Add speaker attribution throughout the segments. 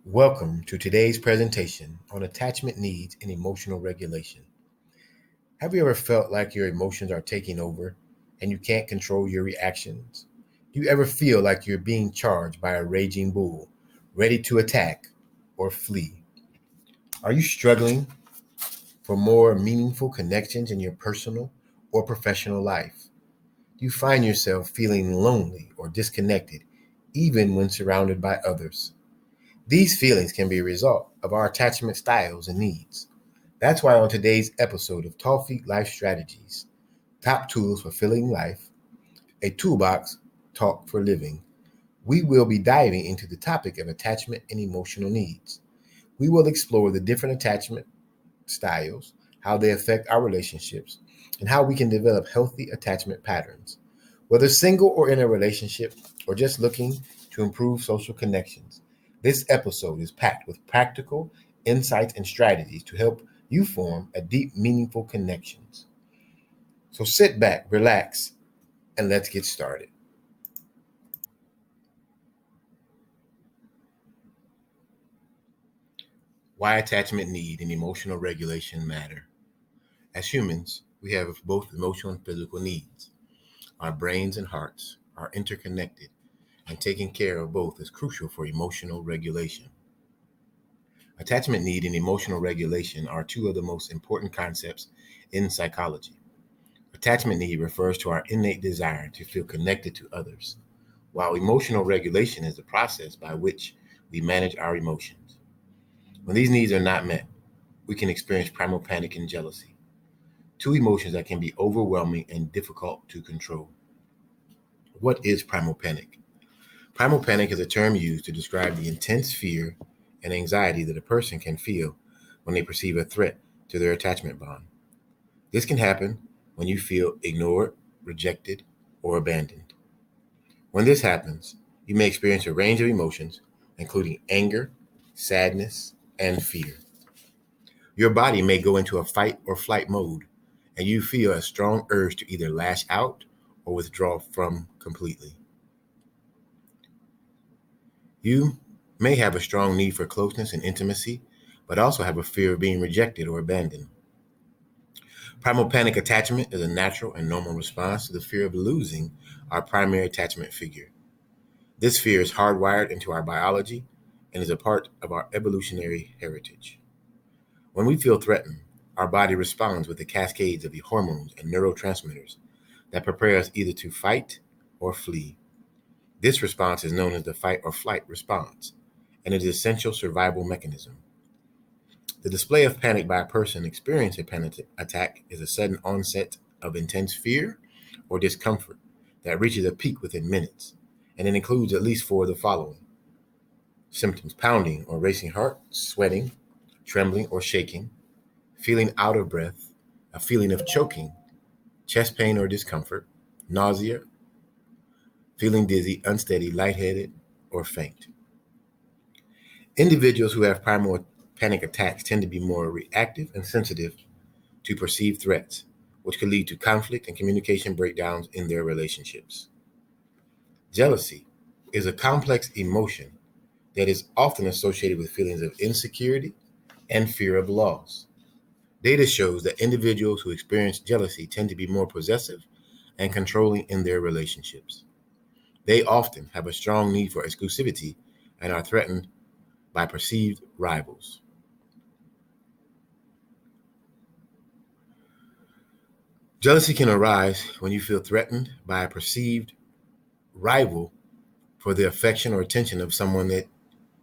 Speaker 1: Welcome to today's presentation on attachment needs and emotional regulation. Have you ever felt like your emotions are taking over and you can't control your reactions? Do you ever feel like you're being charged by a raging bull, ready to attack or flee? Are you struggling for more meaningful connections in your personal or professional life? Do you find yourself feeling lonely or disconnected even when surrounded by others? These feelings can be a result of our attachment styles and needs. That's why on today's episode of Tall Feet Life Strategies, Top Tools for Filling Life, a Toolbox Talk for Living, we will be diving into the topic of attachment and emotional needs. We will explore the different attachment styles, how they affect our relationships, and how we can develop healthy attachment patterns. Whether single or in a relationship, or just looking to improve social connections, this episode is packed with practical insights and strategies to help you form a deep, meaningful connections. So sit back, relax, and let's get started. Why attachment need and emotional regulation matter. As humans, we have both emotional and physical needs. Our brains and hearts are interconnected, and taking care of both is crucial for emotional regulation. Attachment need and emotional regulation are two of the most important concepts in psychology. Attachment need refers to our innate desire to feel connected to others, while emotional regulation is the process by which we manage our emotions. When these needs are not met, we can experience primal panic and jealousy, two emotions that can be overwhelming and difficult to control. What is primal panic? Primal panic is a term used to describe the intense fear and anxiety that a person can feel when they perceive a threat to their attachment bond. This can happen when you feel ignored, rejected, or abandoned. When this happens, you may experience a range of emotions, including anger, sadness, and fear. Your body may go into a fight or flight mode, and you feel a strong urge to either lash out or withdraw from completely. You may have a strong need for closeness and intimacy, but also have a fear of being rejected or abandoned. Primal panic attachment is a natural and normal response to the fear of losing our primary attachment figure. This fear is hardwired into our biology and is a part of our evolutionary heritage. When we feel threatened, our body responds with the cascades of the hormones and neurotransmitters that prepare us either to fight or flee. This response is known as the fight or flight response, and it is an essential survival mechanism. The display of panic by a person experiencing a panic attack is a sudden onset of intense fear or discomfort that reaches a peak within minutes, and it includes at least four of the following symptoms: pounding or racing heart, sweating, trembling or shaking, feeling out of breath, a feeling of choking, chest pain or discomfort, nausea, feeling dizzy, unsteady, lightheaded, or faint. Individuals who have primal panic attacks tend to be more reactive and sensitive to perceived threats, which could lead to conflict and communication breakdowns in their relationships. Jealousy is a complex emotion that is often associated with feelings of insecurity and fear of loss. Data shows that individuals who experience jealousy tend to be more possessive and controlling in their relationships. They often have a strong need for exclusivity and are threatened by perceived rivals. Jealousy can arise when you feel threatened by a perceived rival for the affection or attention of someone that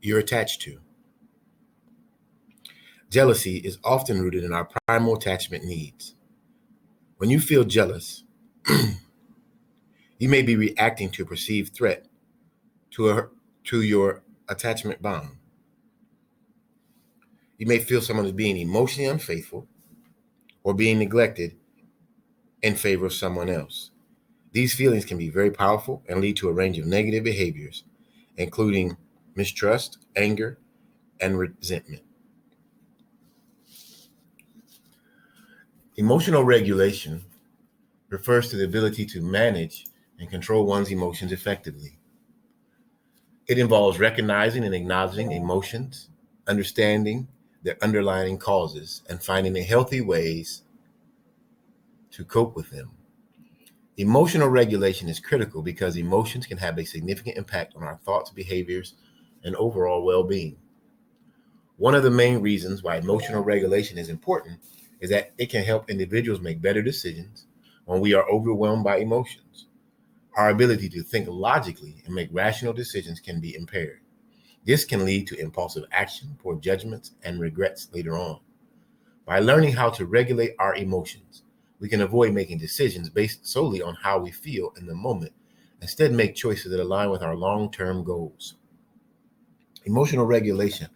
Speaker 1: you're attached to. Jealousy is often rooted in our primal attachment needs. When you feel jealous, you may be reacting to a perceived threat to your attachment bond. You may feel someone is being emotionally unfaithful or being neglected in favor of someone else. These feelings can be very powerful and lead to a range of negative behaviors, including mistrust, anger, and resentment. Emotional regulation refers to the ability to manage and control one's emotions effectively. It involves recognizing and acknowledging emotions, understanding their underlying causes, and finding healthy ways to cope with them. Emotional regulation is critical because emotions can have a significant impact on our thoughts, behaviors, and overall well being. One of the main reasons why emotional regulation is important is that it can help individuals make better decisions when we are overwhelmed by emotions. Our ability to think logically and make rational decisions can be impaired. This can lead to impulsive action, poor judgments, and regrets later on. By learning how to regulate our emotions, we can avoid making decisions based solely on how we feel in the moment, instead make choices that align with our long-term goals. Emotional regulation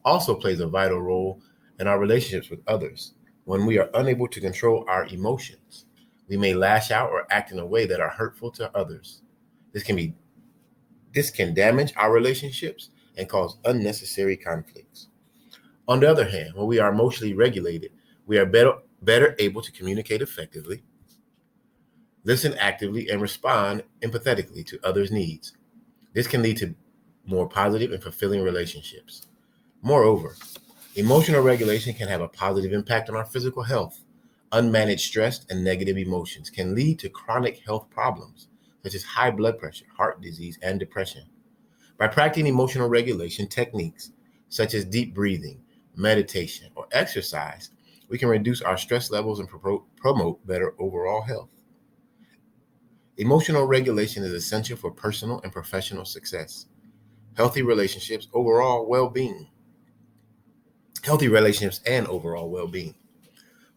Speaker 1: also plays a vital role in our relationships with others. When we are unable to control our emotions, we may lash out or act in a way that are hurtful to others. This can damage our relationships and cause unnecessary conflicts. On the other hand, when we are emotionally regulated, we are better able to communicate effectively, listen actively, and respond empathetically to others' needs. This can lead to more positive and fulfilling relationships. Moreover, emotional regulation can have a positive impact on our physical health. Unmanaged stress and negative emotions can lead to chronic health problems such as high blood pressure, heart disease, and depression. By practicing emotional regulation techniques such as deep breathing, meditation, or exercise, we can reduce our stress levels and promote better overall health. Emotional regulation is essential for personal and professional success, healthy relationships, overall well-being, healthy relationships and overall well-being.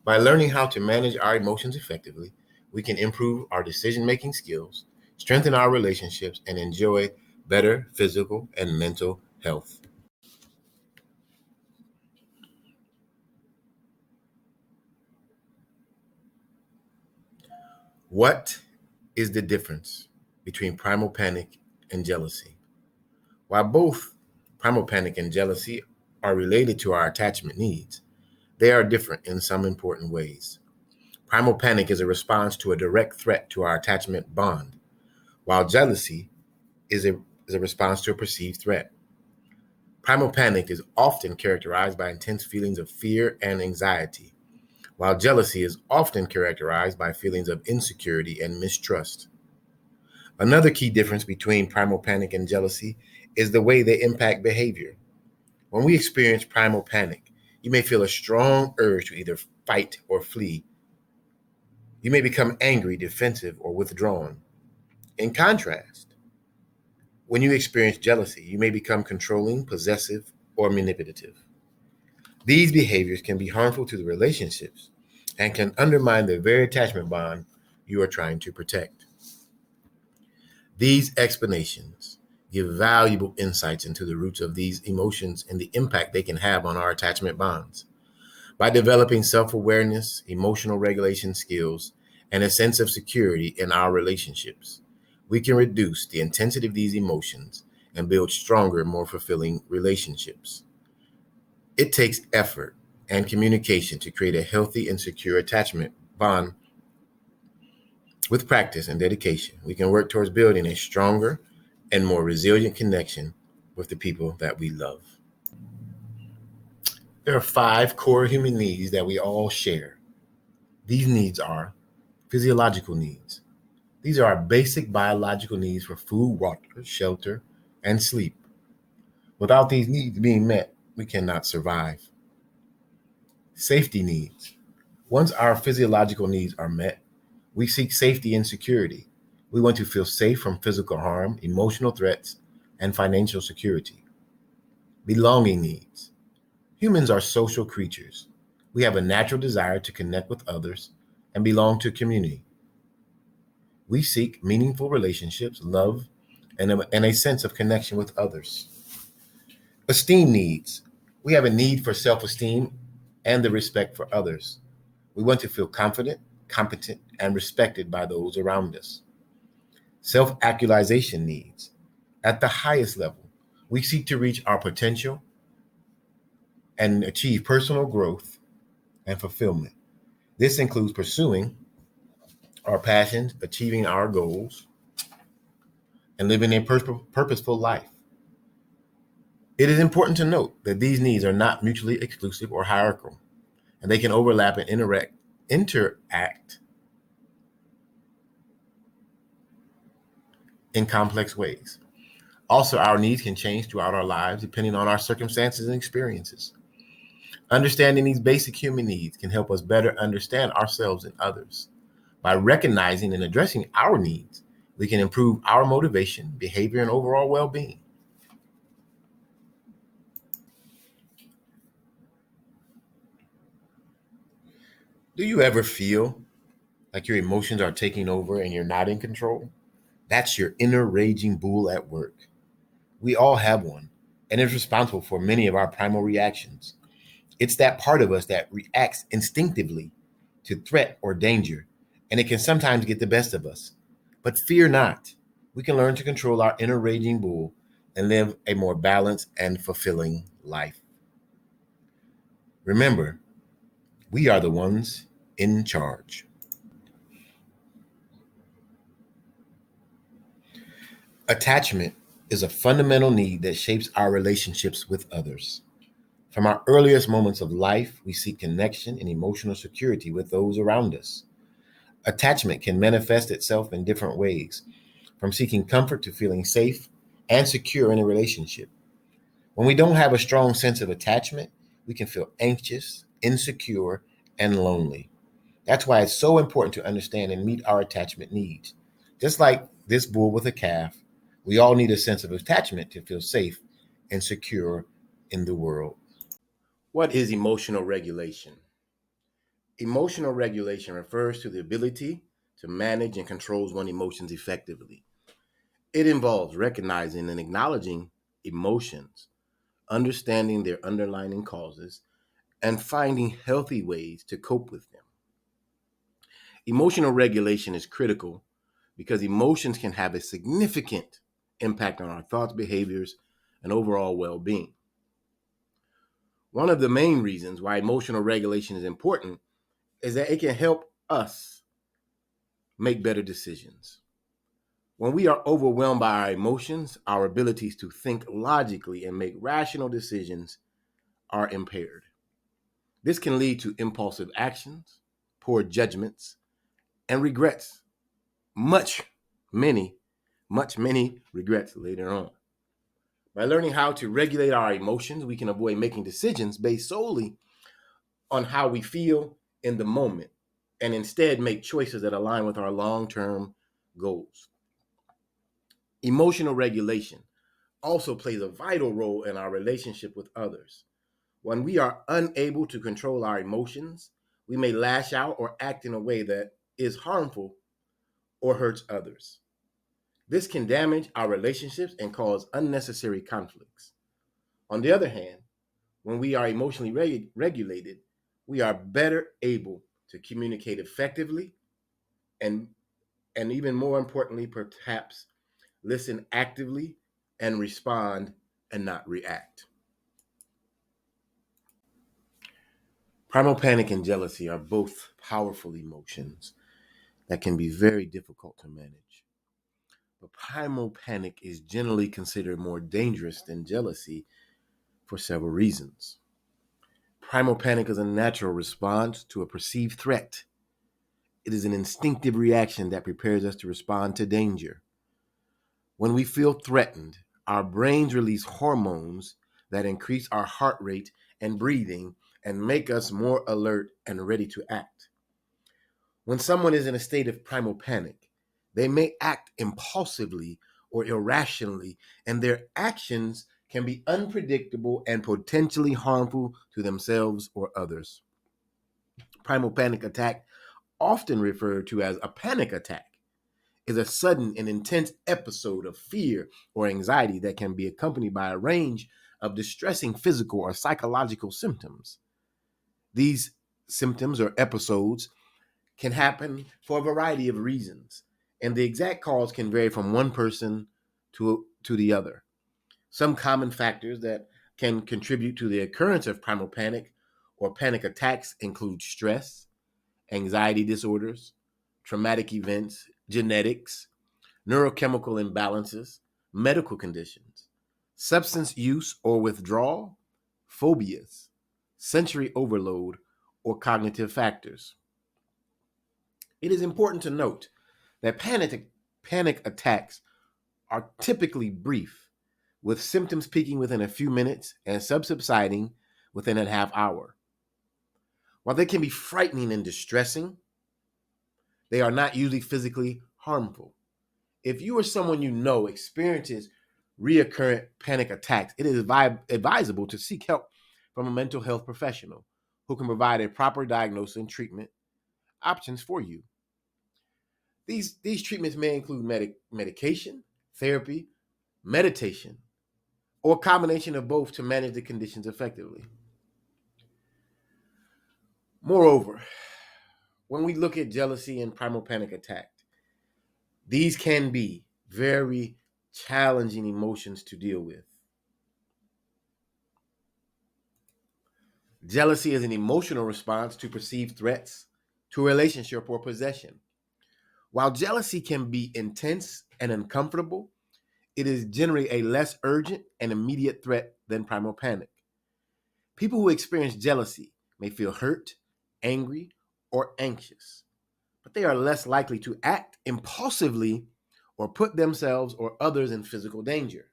Speaker 1: By learning how to manage our emotions effectively, we can improve our decision-making skills, strengthen our relationships, and enjoy better physical and mental health. What is the difference between primal panic and jealousy? While both primal panic and jealousy are related to our attachment needs, they are different in some important ways. Primal panic is a response to a direct threat to our attachment bond, while jealousy is a response to a perceived threat. Primal panic is often characterized by intense feelings of fear and anxiety, while jealousy is often characterized by feelings of insecurity and mistrust. Another key difference between primal panic and jealousy is the way they impact behavior. When we experience primal panic, you may feel a strong urge to either fight or flee. You may become angry, defensive, or withdrawn. In contrast, when you experience jealousy, you may become controlling, possessive, or manipulative. These behaviors can be harmful to the relationships and can undermine the very attachment bond you are trying to protect. These explanations give valuable insights into the roots of these emotions and the impact they can have on our attachment bonds. By developing self awareness, emotional regulation skills, and a sense of security in our relationships, we can reduce the intensity of these emotions and build stronger, more fulfilling relationships. It takes effort and communication to create a healthy and secure attachment bond. With practice and dedication, we can work towards building a stronger and more resilient connection with the people that we love. There are 5 core human needs that we all share. These needs are physiological needs. These are our basic biological needs for food, water, shelter, and sleep. Without these needs being met, we cannot survive. Safety needs. Once our physiological needs are met, we seek safety and security. We want to feel safe from physical harm, emotional threats, and financial security. Belonging needs. Humans are social creatures. We have a natural desire to connect with others and belong to a community. We seek meaningful relationships, love, and a sense of connection with others. Esteem needs. We have a need for self esteem and the respect for others. We want to feel confident, competent, and respected by those around us. Self actualization needs. At the highest level, we seek to reach our potential and achieve personal growth and fulfillment. This includes pursuing our passions, achieving our goals, and living a purposeful life. It is important to note that these needs are not mutually exclusive or hierarchical, and they can overlap and interact in complex ways. Also, our needs can change throughout our lives depending on our circumstances and experiences. Understanding these basic human needs can help us better understand ourselves and others. By recognizing and addressing our needs, we can improve our motivation, behavior, and overall well being. Do you ever feel like your emotions are taking over and you're not in control? That's your inner raging bull at work. We all have one, and is responsible for many of our primal reactions. It's that part of us that reacts instinctively to threat or danger, and it can sometimes get the best of us. But fear not. We can learn to control our inner raging bull and live a more balanced and fulfilling life. Remember, we are the ones in charge. Attachment is a fundamental need that shapes our relationships with others. From our earliest moments of life, we seek connection and emotional security with those around us. Attachment can manifest itself in different ways, from seeking comfort to feeling safe and secure in a relationship. When we don't have a strong sense of attachment, we can feel anxious, insecure, and lonely. That's why it's so important to understand and meet our attachment needs. Just like this bull with a calf, we all need a sense of attachment to feel safe and secure in the world. What is emotional regulation? Emotional regulation refers to the ability to manage and control one's emotions effectively. It involves recognizing and acknowledging emotions, understanding their underlying causes, and finding healthy ways to cope with them. Emotional regulation is critical because emotions can have a significant impact on our thoughts, behaviors, and overall well being. One of the main reasons why emotional regulation is important is that it can help us make better decisions. When we are overwhelmed by our emotions, our abilities to think logically and make rational decisions are impaired. This can lead to impulsive actions, poor judgments, and regrets. Much, many, many regrets later on. By learning how to regulate our emotions, we can avoid making decisions based solely on how we feel in the moment and instead make choices that align with our long term goals. Emotional regulation also plays a vital role in our relationship with others. When we are unable to control our emotions, we may lash out or act in a way that is harmful or hurts others. This can damage our relationships and cause unnecessary conflicts. On the other hand, when we are emotionally regulated, we are better able to communicate effectively and, and even more importantly, perhaps listen actively and respond and not react. Primal panic and jealousy are both powerful emotions that can be very difficult to manage. But primal panic is generally considered more dangerous than jealousy for several reasons. Primal panic is a natural response to a perceived threat. It is an instinctive reaction that prepares us to respond to danger. When we feel threatened, our brains release hormones that increase our heart rate and breathing and make us more alert and ready to act. When someone is in a state of primal panic, they may act impulsively or irrationally, and their actions can be unpredictable and potentially harmful to themselves or others. Primal panic attack, often referred to as a panic attack, is a sudden and intense episode of fear or anxiety that can be accompanied by a range of distressing physical or psychological symptoms. These symptoms or episodes can happen for a variety of reasons, and the exact cause can vary from one person to the other. Some common factors that can contribute to the occurrence of primal panic or panic attacks include stress, anxiety disorders, traumatic events, genetics, neurochemical imbalances, medical conditions, substance use or withdrawal, phobias, sensory overload, or cognitive factors. It is important to note that panic attacks are typically brief, with symptoms peaking within a few minutes and subsiding within a half hour. While they can be frightening and distressing, they are not usually physically harmful. If you or someone you know experiences recurrent panic attacks, it is advisable to seek help from a mental health professional who can provide a proper diagnosis and treatment options for you. These treatments may include medication, therapy, meditation, or a combination of both to manage the conditions effectively. Moreover, when we look at jealousy and primal panic attack, these can be very challenging emotions to deal with. Jealousy is an emotional response to perceived threats to a relationship or possession. While jealousy can be intense and uncomfortable, it is generally a less urgent and immediate threat than primal panic. People who experience jealousy may feel hurt, angry, or anxious, but they are less likely to act impulsively or put themselves or others in physical danger.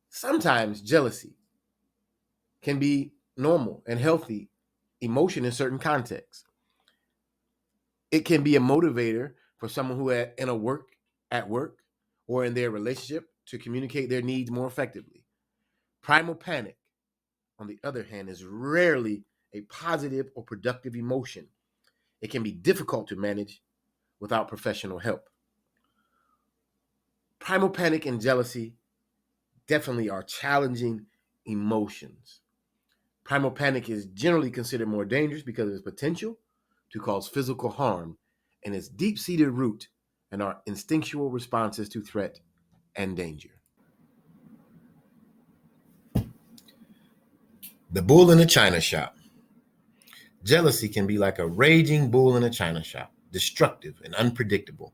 Speaker 1: Sometimes jealousy can be normal and healthy emotion in certain contexts. It can be a motivator for someone who at work or in their relationship to communicate their needs more effectively. Primal panic, on the other hand, is rarely a positive or productive emotion. It can be difficult to manage without professional help. Primal panic and jealousy definitely are challenging emotions. Primal panic is generally considered more dangerous because of its potential to cause physical harm and its deep-seated root in our instinctual responses to threat and danger. The bull in the china shop. Jealousy can be like a raging bull in a china shop, destructive and unpredictable.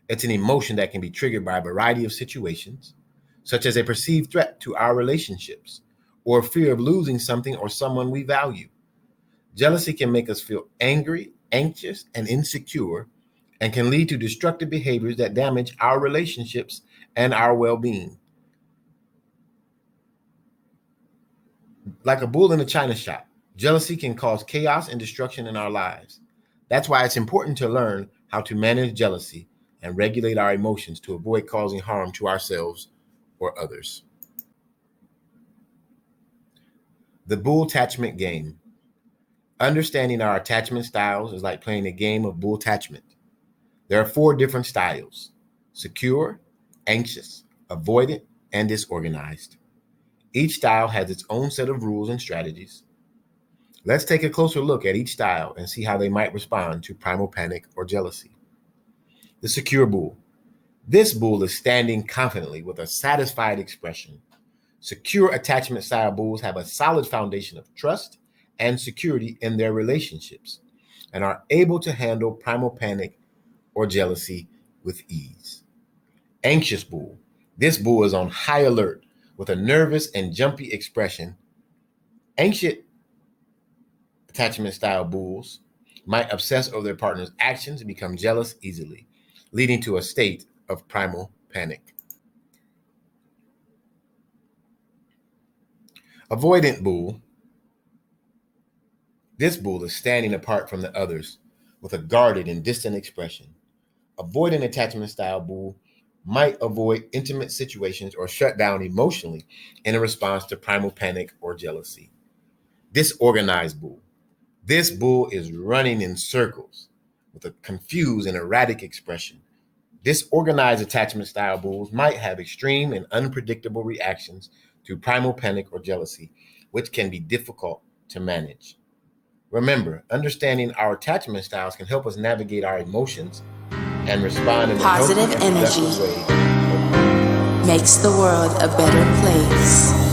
Speaker 1: It's an emotion that can be triggered by a variety of situations, such as a perceived threat to our relationships or a fear of losing something or someone we value. Jealousy can make us feel angry, anxious, and insecure, and can lead to destructive behaviors that damage our relationships and our well-being. Like a bull in a china shop, jealousy can cause chaos and destruction in our lives. That's why it's important to learn how to manage jealousy and regulate our emotions to avoid causing harm to ourselves or others. The bull attachment game. Understanding our attachment styles is like playing a game of bull attachment. There are 4 different styles: secure, anxious, avoidant, and disorganized. Each style has its own set of rules and strategies. Let's take a closer look at each style and see how they might respond to primal panic or jealousy. The secure bull. This bull is standing confidently with a satisfied expression. Secure attachment style bulls have a solid foundation of trust and security in their relationships and are able to handle primal panic or jealousy with ease. Anxious bull. This bull is on high alert with a nervous and jumpy expression. Anxious attachment style bulls might obsess over their partner's actions and become jealous easily, leading to a state of primal panic. Avoidant bull. This bull is standing apart from the others with a guarded and distant expression. Avoidant attachment style bull might avoid intimate situations or shut down emotionally in a response to primal panic or jealousy. Disorganized bull. This bull is running in circles with a confused and erratic expression. Disorganized attachment style bulls might have extreme and unpredictable reactions to primal panic or jealousy, which can be difficult to manage. Remember, understanding our attachment styles can help us navigate our emotions and respond in a
Speaker 2: Positive
Speaker 1: healthy and
Speaker 2: energy
Speaker 1: productive way.
Speaker 2: makes the world a better place.